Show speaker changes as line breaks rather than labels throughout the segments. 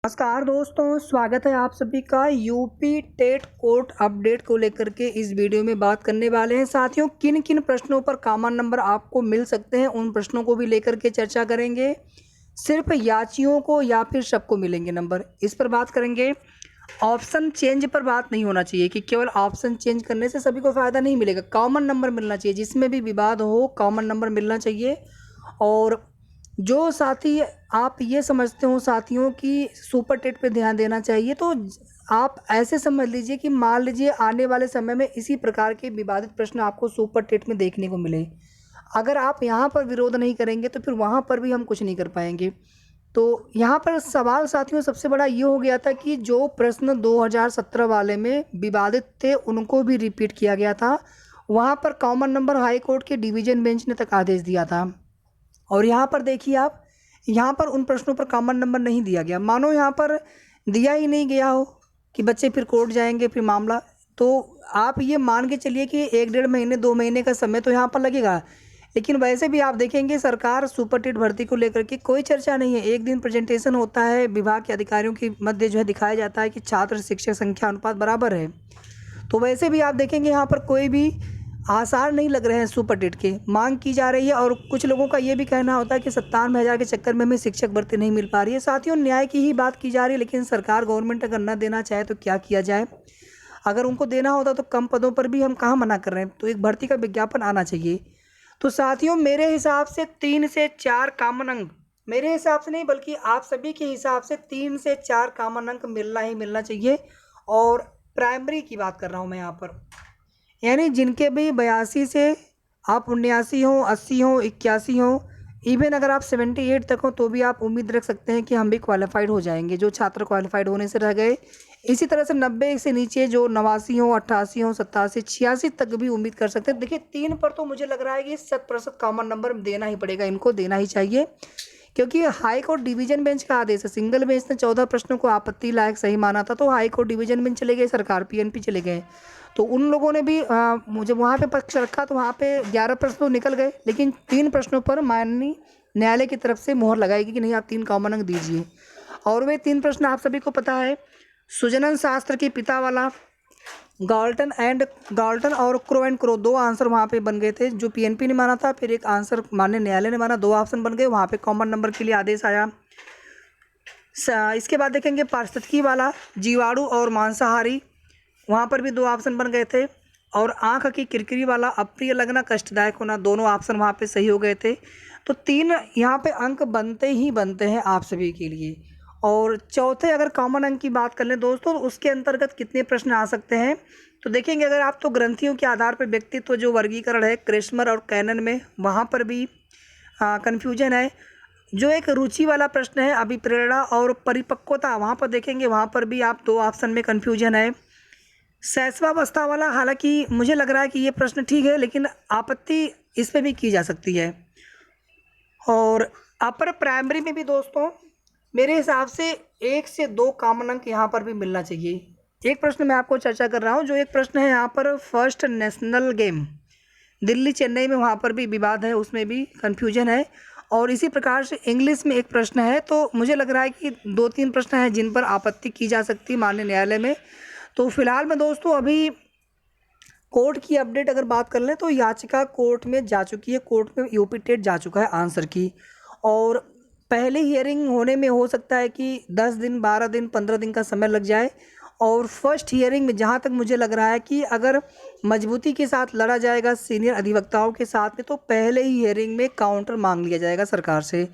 नमस्कार दोस्तों, स्वागत है आप सभी का यूपी टेट कोर्ट अपडेट को लेकर के। इस वीडियो में बात करने वाले हैं साथियों, किन किन प्रश्नों पर कॉमन नंबर आपको मिल सकते हैं, उन प्रश्नों को भी लेकर के चर्चा करेंगे। सिर्फ याचियों को या फिर सबको मिलेंगे नंबर, इस पर बात करेंगे। ऑप्शन चेंज पर बात नहीं होना चाहिए कि केवल ऑप्शन चेंज करने से सभी को फ़ायदा नहीं मिलेगा, कॉमन नंबर मिलना चाहिए। जिसमें भी विवाद हो कॉमन नंबर मिलना चाहिए। और जो साथी आप ये समझते हो साथियों कि सुपर टेट पे ध्यान देना चाहिए, तो आप ऐसे समझ लीजिए कि मान लीजिए आने वाले समय में इसी प्रकार के विवादित प्रश्न आपको सुपर टेट में देखने को मिले। अगर आप यहाँ पर विरोध नहीं करेंगे तो फिर वहाँ पर भी हम कुछ नहीं कर पाएंगे। तो यहाँ पर सवाल साथियों सबसे बड़ा ये हो गया था कि जो प्रश्न 2017 वाले में विवादित थे उनको भी रिपीट किया गया था। वहाँ पर कॉमन नंबर हाई कोर्ट के डिवीज़न बेंच ने तक आदेश दिया था। और यहाँ पर देखिए आप, यहाँ पर उन प्रश्नों पर कॉमन नंबर नहीं दिया गया, मानो यहाँ पर दिया ही नहीं गया हो कि बच्चे फिर कोर्ट जाएंगे फिर मामला। तो आप ये मान के चलिए कि 1-1.5 महीने 2 महीने का समय तो यहाँ पर लगेगा। लेकिन वैसे भी आप देखेंगे सरकार सुपर टेट भर्ती को लेकर के कोई चर्चा नहीं है। एक दिन प्रेजेंटेशन होता है, विभाग के अधिकारियों के मध्य जो है दिखाया जाता है कि छात्र शिक्षक संख्या अनुपात बराबर है। तो वैसे भी आप देखेंगे यहाँ पर कोई भी आसार नहीं लग रहे हैं सुपर टेट के। मांग की जा रही है और कुछ लोगों का ये भी कहना होता है कि 97,000 के चक्कर में हमें शिक्षक भर्ती नहीं मिल पा रही है। साथियों न्याय की ही बात की जा रही है, लेकिन सरकार गवर्नमेंट अगर न देना चाहे तो क्या किया जाए। अगर उनको देना होता तो कम पदों पर भी हम कहाँ मना कर रहे हैं, तो एक भर्ती का विज्ञापन आना चाहिए। तो साथियों मेरे हिसाब से 3 से 4 कॉमन अंक, मेरे हिसाब से नहीं बल्कि आप सभी के हिसाब से 3 से 4 कॉमन अंक मिलना ही मिलना चाहिए। और प्राइमरी की बात कर रहा हूँ मैं यहाँ पर, यानी जिनके भी 82 से आप 79 हो, 80 हो, 81 हो, इवन अगर आप 78 तक हो तो भी आप उम्मीद रख सकते हैं कि हम भी क्वालिफाइड हो जाएंगे, जो छात्र क्वालिफाइड होने से रह गए। इसी तरह से 90 से नीचे जो 89 हो, 88 हो, 87, 86 तक भी उम्मीद कर सकते हैं। देखिए 3 पर तो मुझे लग रहा है कि 100% कॉमन नंबर देना ही पड़ेगा, इनको देना ही चाहिए। क्योंकि हाई कोर्ट डिवीजन बेंच का आदेश है। सिंगल बेंच ने 14 प्रश्नों को आपत्ति लायक सही माना था, तो हाई कोर्ट डिवीजन बेंच चले गए, सरकार पीएनपी चले गए। तो उन लोगों ने भी मुझे वहाँ पे पक्ष रखा, तो वहाँ पे 11 प्रश्न तो निकल गए, लेकिन 3 प्रश्नों पर माननीय न्यायालय की तरफ से मोहर लगाएगी कि नहीं आप 3 कॉमन अंक दीजिए। और वे 3 प्रश्न आप सभी को पता है, सुजनन शास्त्र के पिता वाला, गाल्टन और क्रो एंड क्रो, 2 आंसर वहाँ पे बन गए थे जो पीएनपी ने माना था, फिर एक आंसर माननीय न्यायालय ने माना, 2 ऑप्शन बन गए, वहाँ पे कॉमन नंबर के लिए आदेश आया। इसके बाद देखेंगे पारिस्थितिकी वाला, जीवाणु और मांसाहारी, वहाँ पर भी 2 ऑप्शन बन गए थे। और आँख की किरकिरी वाला, अप्रिय लगना, कष्टदायक होना, दोनों ऑप्शन वहाँ पे सही हो गए थे। तो 3 यहाँ पे अंक बनते ही बनते हैं आप सभी के लिए। और चौथे अगर कॉमन अंक की बात कर लें दोस्तों, तो उसके अंतर्गत कितने प्रश्न आ सकते हैं, तो देखेंगे अगर आप तो ग्रंथियों के आधार पर व्यक्तित्व जो वर्गीकरण है क्रेस्मर और कैनन में, वहाँ पर भी कन्फ्यूजन है। जो एक रुचि वाला प्रश्न है अभिप्रेरणा और परिपक्वता, वहाँ पर देखेंगे वहाँ पर भी आप 2 ऑप्शन में कन्फ्यूजन है। शैशवावस्था वाला, हालांकि मुझे लग रहा है कि ये प्रश्न ठीक है, लेकिन आपत्ति इस पे भी की जा सकती है। और अपर प्राइमरी में भी दोस्तों मेरे हिसाब से 1 से 2 कॉमन अंक यहाँ पर भी मिलना चाहिए। एक प्रश्न मैं आपको चर्चा कर रहा हूँ, जो एक प्रश्न है यहाँ पर first national game Delhi Chennai में, वहाँ पर भी विवाद है, उसमें भी कन्फ्यूजन है। और इसी प्रकार से इंग्लिश में एक प्रश्न है, तो मुझे लग रहा है कि 2-3 प्रश्न हैं जिन पर आपत्ति की जा सकती है माननीय न्यायालय में। तो फिलहाल में दोस्तों अभी कोर्ट की अपडेट अगर बात कर लें तो याचिका कोर्ट में जा चुकी है, कोर्ट में यूपी टेट जा चुका है आंसर की। और पहले हियरिंग होने में हो सकता है कि 10 दिन, 12 दिन, 15 दिन का समय लग जाए। और फर्स्ट हियरिंग में जहाँ तक मुझे लग रहा है कि अगर मजबूती के साथ लड़ा जाएगा सीनियर अधिवक्ताओं के साथ में, तो पहले ही हियरिंग में काउंटर मांग लिया जाएगा सरकार से।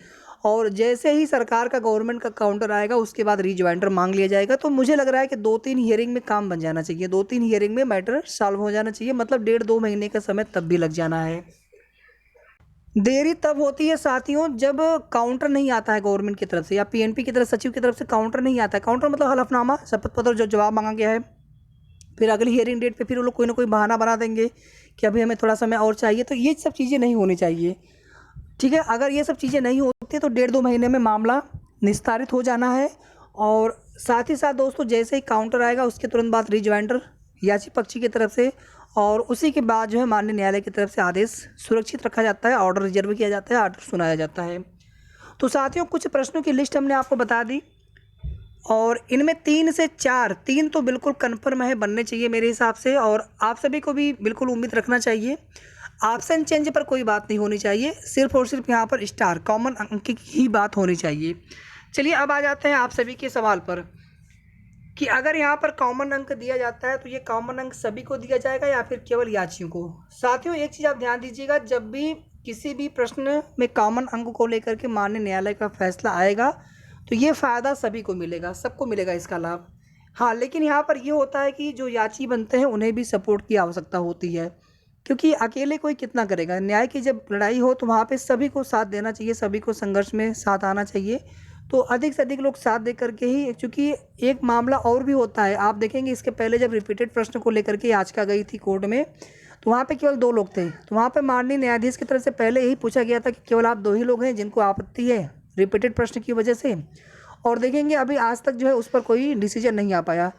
और जैसे ही सरकार का गवर्नमेंट का काउंटर आएगा उसके बाद रीज्वाइंडर मांग लिया जाएगा। तो मुझे लग रहा है कि 2-3 हियरिंग में काम बन जाना चाहिए, 2-3 हियरिंग में मैटर सॉल्व हो जाना चाहिए, मतलब 1.5-2 महीने का समय तब भी लग जाना है। देरी तब होती है साथियों जब काउंटर नहीं आता है गवर्नमेंट की तरफ से या पीएनपी की तरफ, सचिव की तरफ से काउंटर नहीं आता है। काउंटर मतलब हलफनामा, शपथ पत्र जो जवाब मांगा गया है, फिर अगली हियरिंग डेट पे फिर वो लोग कोई ना कोई बहाना बना देंगे कि अभी हमें थोड़ा समय और चाहिए। तो ये सब चीज़ें नहीं होनी चाहिए, ठीक है। अगर ये सब चीज़ें नहीं होती तो 1.5-2 महीने में मामला निस्तारित हो जाना है। और साथ ही साथ दोस्तों जैसे ही काउंटर आएगा उसके तुरंत बाद रिज्वाइंडर याची पक्षी की तरफ से, और उसी के बाद जो है माननीय न्यायालय की तरफ से आदेश सुरक्षित रखा जाता है, ऑर्डर रिजर्व किया जाता है, ऑर्डर सुनाया जाता है। तो साथियों कुछ प्रश्नों की लिस्ट हमने आपको बता दी। और इनमें 3 से 4, 3 तो बिल्कुल कन्फर्म है बनने चाहिए मेरे हिसाब से, और आप सभी को भी बिल्कुल उम्मीद रखना चाहिए। ऑप्शन चेंज पर कोई बात नहीं होनी चाहिए, सिर्फ और सिर्फ यहाँ पर स्टार कॉमन अंक की ही बात होनी चाहिए। चलिए अब आ जाते हैं आप सभी के सवाल पर कि अगर यहाँ पर कॉमन अंक दिया जाता है तो ये कॉमन अंक सभी को दिया जाएगा या फिर केवल याचियों को। साथियों एक चीज़ आप ध्यान दीजिएगा, जब भी किसी भी प्रश्न में कॉमन अंक को लेकर के माननीय न्यायालय का फैसला आएगा तो ये फ़ायदा सभी को मिलेगा, सबको मिलेगा इसका लाभ। हाँ, लेकिन यहाँ पर ये होता है कि जो याची बनते हैं उन्हें भी सपोर्ट की आवश्यकता होती है, क्योंकि अकेले कोई कितना करेगा। न्याय की जब लड़ाई हो तो वहाँ पे सभी को साथ देना चाहिए, सभी को संघर्ष में साथ आना चाहिए। तो अधिक से अधिक लोग साथ दे करके ही, क्योंकि एक मामला और भी होता है, आप देखेंगे इसके पहले जब रिपीटेड प्रश्न को लेकर के याचिका गई थी कोर्ट में तो वहाँ पे केवल 2 लोग थे। तो वहाँ पे माननीय न्यायाधीश की तरफ से पहले यही पूछा गया था कि केवल आप 2 ही लोग हैं जिनको आपत्ति है रिपीटेड प्रश्न की वजह से, और देखेंगे अभी आज तक जो है उस पर कोई डिसीजन नहीं आ पाया।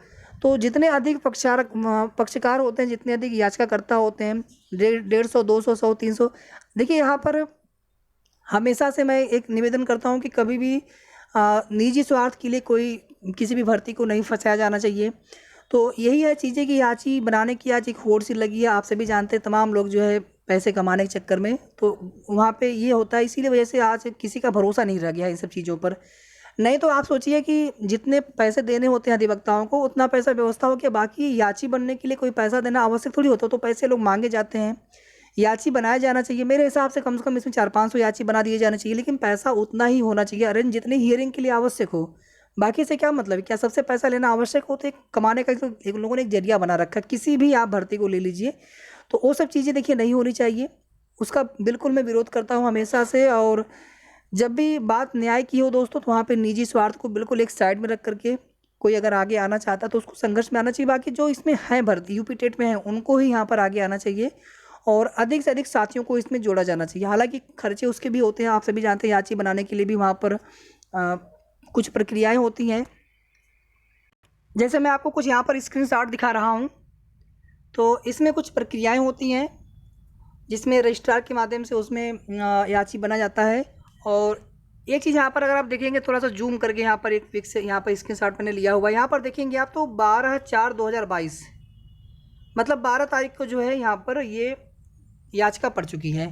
तो जितने अधिक पक्षकार होते हैं, जितने अधिक याचिकाकर्ता होते हैं, 150, 200, 100, 300, देखिए यहाँ पर हमेशा से मैं एक निवेदन करता हूँ कि कभी भी निजी स्वार्थ के लिए कोई किसी भी भर्ती को नहीं फंसाया जाना चाहिए। तो यही है चीज़ें कि याची बनाने की आज एक होड़ सी लगी है, आप सभी जानते हैं, तमाम लोग जो है पैसे कमाने के चक्कर में, तो वहाँ पे ये होता है, इसीलिए वजह से आज किसी का भरोसा नहीं रह गया इन सब चीज़ों पर। नहीं तो आप सोचिए कि जितने पैसे देने होते हैं अधिवक्ताओं को उतना पैसा व्यवस्था हो कि बाकी याची बनने के लिए कोई पैसा देना आवश्यक थोड़ी होता, तो पैसे लोग मांगे जाते हैं। याची बनाया जाना चाहिए मेरे हिसाब से कम इसमें 400-500 याची बना दिए जाने चाहिए, लेकिन पैसा उतना ही होना चाहिए अरेंज जितनी हियरिंग के लिए आवश्यक हो। बाकी से क्या मतलब है, क्या सबसे पैसा लेना आवश्यक हो? तो एक कमाने का तो एक लोगों ने एक जरिया बना रखा है, किसी भी आप भर्ती को ले लीजिए, तो वो सब चीज़ें देखिए नहीं होनी चाहिए। उसका बिल्कुल मैं विरोध करता हूँ हमेशा से। और जब भी बात न्याय की हो दोस्तों तो वहाँ पे निजी स्वार्थ को बिल्कुल एक साइड में रख करके कोई अगर आगे आना चाहता तो उसको संघर्ष में आना चाहिए। बाकी जो इसमें है भर्ती यूपी टेट में है उनको ही यहाँ पर आगे आना चाहिए और अधिक से अधिक साथियों को इसमें जोड़ा जाना चाहिए। हालांकि खर्चे उसके भी होते हैं, आप सभी जानते हैं, याची बनाने के लिए भी वहाँ पर कुछ प्रक्रियाएँ होती हैं। जैसे मैं आपको कुछ यहाँ पर स्क्रीनशॉट दिखा रहा हूँ, तो इसमें कुछ प्रक्रियाएँ होती हैं जिसमें रजिस्ट्रार के माध्यम से उसमें याची बना जाता है। और एक चीज़ यहाँ पर अगर आप देखेंगे, थोड़ा सा जूम करके यहाँ पर एक पिक्स यहाँ पर स्क्रीनशॉट मैंने लिया हुआ है, यहाँ पर देखेंगे आप तो 12/4/2022 मतलब 12 तारीख को जो है यहाँ पर ये याचिका पड़ चुकी है।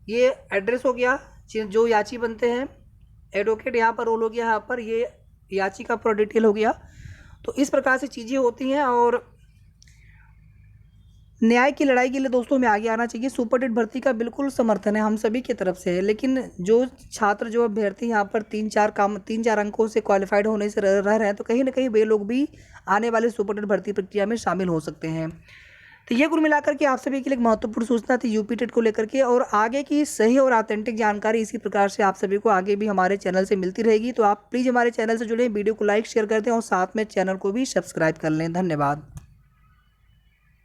ये एड्रेस हो गया, जो याची बनते हैं एडवोकेट यहाँ पर रोल हो गया, यहाँ पर ये याचिका पूरा डिटेल हो गया। तो इस प्रकार से चीज़ें होती हैं और न्याय की लड़ाई के लिए दोस्तों में आगे आना चाहिए। सुपर टेट भर्ती का बिल्कुल समर्थन है हम सभी की तरफ से है, लेकिन जो छात्र जो अभ्यर्थी यहाँ पर 3-4 अंकों से क्वालिफाइड होने से रह रहे हैं तो कहीं ना कहीं वे लोग भी आने वाले सुपर टेट भर्ती प्रक्रिया में शामिल हो सकते हैं। तो ये कुल मिलाकर के आप सभी के लिए एक महत्वपूर्ण सूचना थी यूपी टेट को लेकर के, और आगे की सही और ऑथेंटिक जानकारी इसी प्रकार से आप सभी को आगे भी हमारे चैनल से मिलती रहेगी। तो आप प्लीज़ हमारे चैनल से जुड़े, वीडियो को लाइक शेयर कर दें और साथ में चैनल को भी सब्सक्राइब कर लें। धन्यवाद।